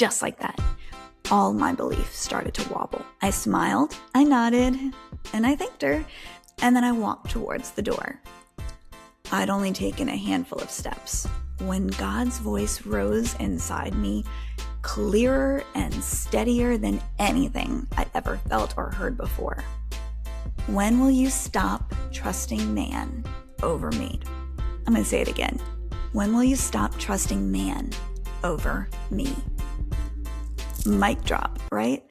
just like that. All my beliefs started to wobble. I smiled, I nodded, and I thanked her, and then I walked towards the door. I'd only taken a handful of steps when God's voice rose inside me, clearer and steadier than anything I'd ever felt or heard before. When will you stop trusting man over me? I'm going to say it again. When will you stop trusting man over me? Mic drop, right?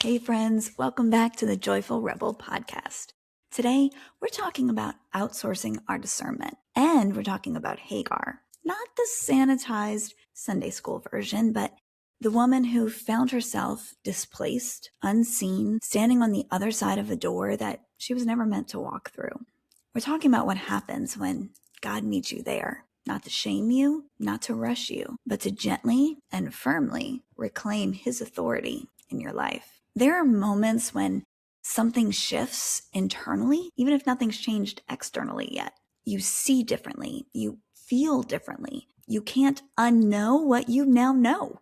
Hey friends, welcome back to the Joyful Rebel podcast. Today, we're talking about outsourcing our discernment, and we're talking about Hagar. Not the sanitized Sunday school version, but the woman who found herself displaced, unseen, standing on the other side of a door that she was never meant to walk through. We're talking about what happens when God meets you there, not to shame you, not to rush you, but to gently and firmly reclaim his authority in your life. There are moments when something shifts internally, even if nothing's changed externally yet. You see differently, you feel differently. You can't unknow what you now know.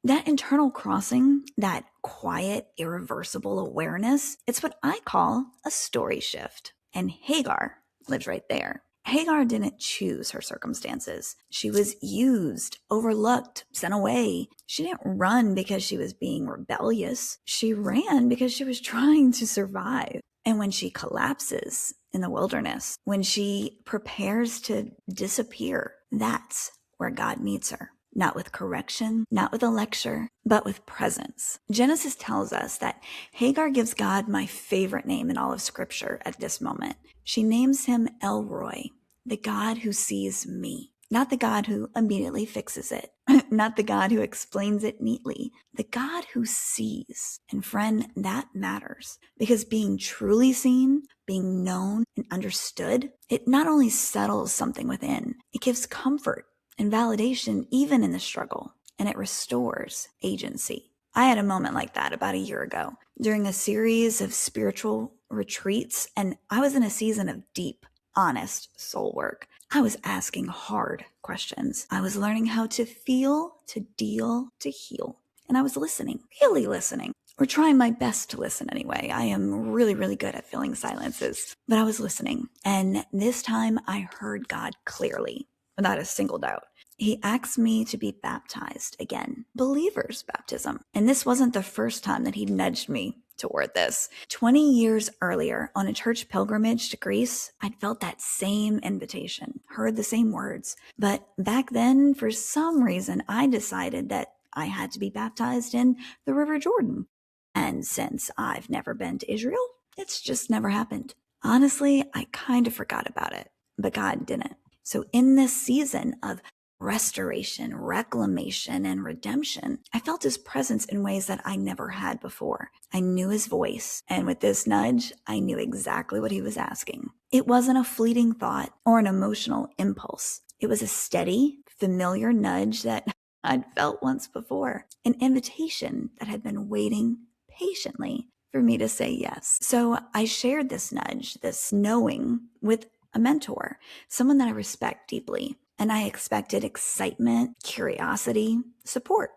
That internal crossing, that quiet, irreversible awareness, it's what I call a story shift. And Hagar lives right there. Hagar didn't choose her circumstances. She was used, overlooked, sent away. She didn't run because she was being rebellious. She ran because she was trying to survive. And when she collapses in the wilderness, when she prepares to disappear, that's where God meets her. Not with correction, not with a lecture, but with presence. Genesis tells us that Hagar gives God my favorite name in all of Scripture at this moment. She names him El Roi, the God who sees me. Not the God who immediately fixes it, not the God who explains it neatly, the God who sees. And friend, that matters, because being truly seen, being known and understood, it not only settles something within, it gives comfort and validation even in the struggle, and it restores agency. I had a moment like that about a year ago during a series of spiritual retreats, and I was in a season of deep, honest soul work. I was asking hard questions. I was learning how to feel, to deal, to heal, and I was listening, really listening, or trying my best to listen anyway. I am really, really good at filling silences, but I was listening, and this time I heard God clearly. Without a single doubt. He asked me to be baptized again, believer's baptism. And this wasn't the first time that he nudged me toward this. 20 years earlier, on a church pilgrimage to Greece, I'd felt that same invitation, heard the same words. But back then, for some reason, I decided that I had to be baptized in the River Jordan. And since I've never been to Israel, it's just never happened. Honestly, I kind of forgot about it, but God didn't. So in this season of restoration, reclamation, and redemption, I felt his presence in ways that I never had before. I knew his voice, and with this nudge, I knew exactly what he was asking. It wasn't a fleeting thought or an emotional impulse. It was a steady, familiar nudge that I'd felt once before, an invitation that had been waiting patiently for me to say yes. So I shared this nudge, this knowing, with a mentor, someone that I respect deeply, and I expected excitement, curiosity, support.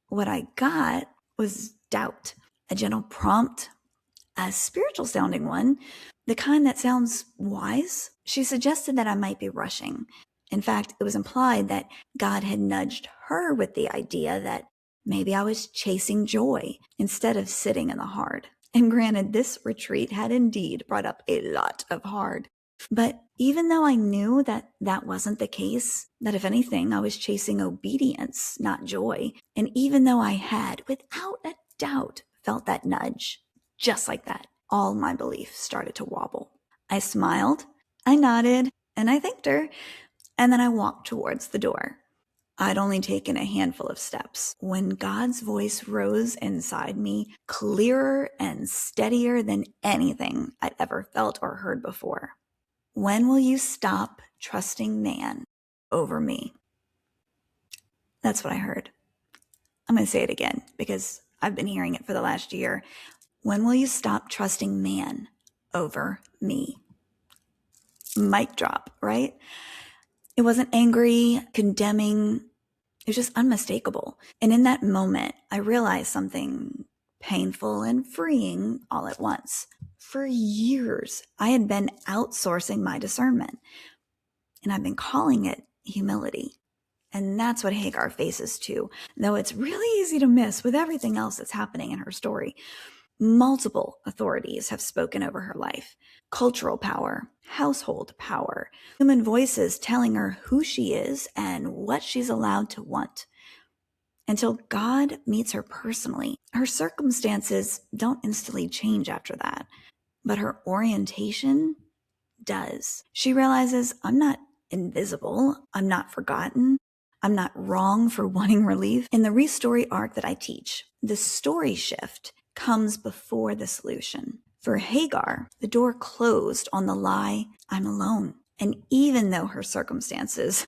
What I got was doubt, a gentle prompt, a spiritual sounding one, the kind that sounds wise. She suggested that I might be rushing. In fact, it was implied that God had nudged her with the idea that maybe I was chasing joy instead of sitting in the hard. And granted, this retreat had indeed brought up a lot of hard. But even though I knew that that wasn't the case, that if anything, I was chasing obedience, not joy, and even though I had, without a doubt, felt that nudge, just like that, all my beliefs started to wobble. I smiled, I nodded, and I thanked her, and then I walked towards the door. I'd only taken a handful of steps when God's voice rose inside me, clearer and steadier than anything I'd ever felt or heard before. When will you stop trusting man over me? That's what I heard. I'm going to say it again because I've been hearing it for the last year. When will you stop trusting man over me? Mic drop, right? It wasn't angry, condemning. It was just unmistakable. And in that moment, I realized something painful and freeing all at once. For years, I had been outsourcing my discernment, and I've been calling it humility. And that's what Hagar faces too, though it's really easy to miss with everything else that's happening in her story. Multiple authorities have spoken over her life. Cultural power, household power, human voices telling her who she is and what she's allowed to want. Until God meets her personally, her circumstances don't instantly change after that, but her orientation does. She realizes, I'm not invisible, I'm not forgotten, I'm not wrong for wanting relief. In the Restory arc that I teach, the story shift comes before the solution. For Hagar, the door closed on the lie, I'm alone. And even though her circumstances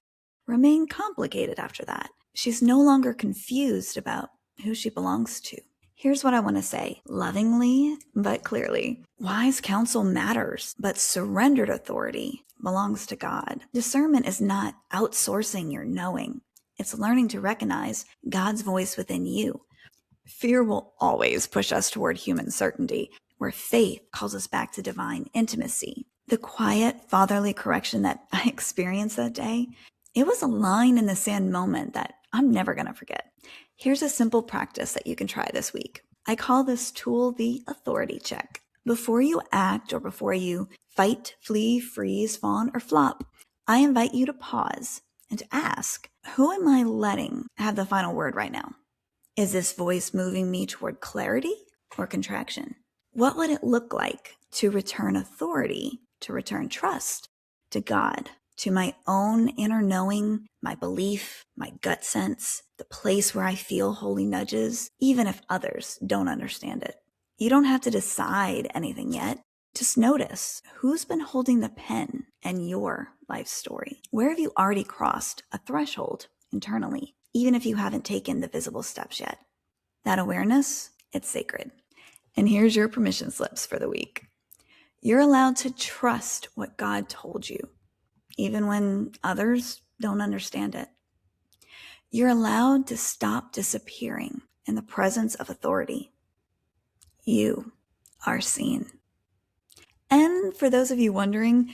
remain complicated after that, she's no longer confused about who she belongs to. Here's what I want to say, lovingly but clearly. Wise counsel matters, but surrendered authority belongs to God. Discernment is not outsourcing your knowing. It's learning to recognize God's voice within you. Fear will always push us toward human certainty, where faith calls us back to divine intimacy. The quiet, fatherly correction that I experienced that day, it was a line in the sand moment that I'm never going to forget. Here's a simple practice that you can try this week. I call this tool the authority check. Before you act or before you fight, flee, freeze, fawn, or flop, I invite you to pause and to ask, who am I letting have the final word right now? Is this voice moving me toward clarity or contraction? What would it look like to return authority, to return trust to God, to my own inner knowing, my belief, my gut sense, the place where I feel holy nudges, even if others don't understand it? You don't have to decide anything yet. Just notice who's been holding the pen in your life story. Where have you already crossed a threshold internally, even if you haven't taken the visible steps yet? That awareness, it's sacred. And here's your permission slips for the week. You're allowed to trust what God told you, even when others don't understand it. You're allowed to stop disappearing in the presence of authority. You are seen. And for those of you wondering,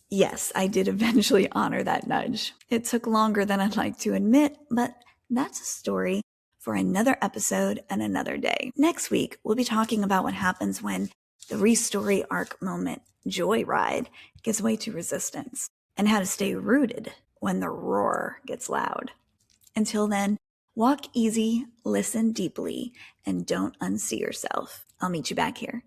yes, I did eventually honor that nudge. It took longer than I'd like to admit, but that's a story for another episode and another day. Next week, we'll be talking about what happens when the Restory arc moment, joyride, gives way to resistance, and how to stay rooted when the roar gets loud. Until then, walk easy, listen deeply, and don't unsee yourself. I'll meet you back here.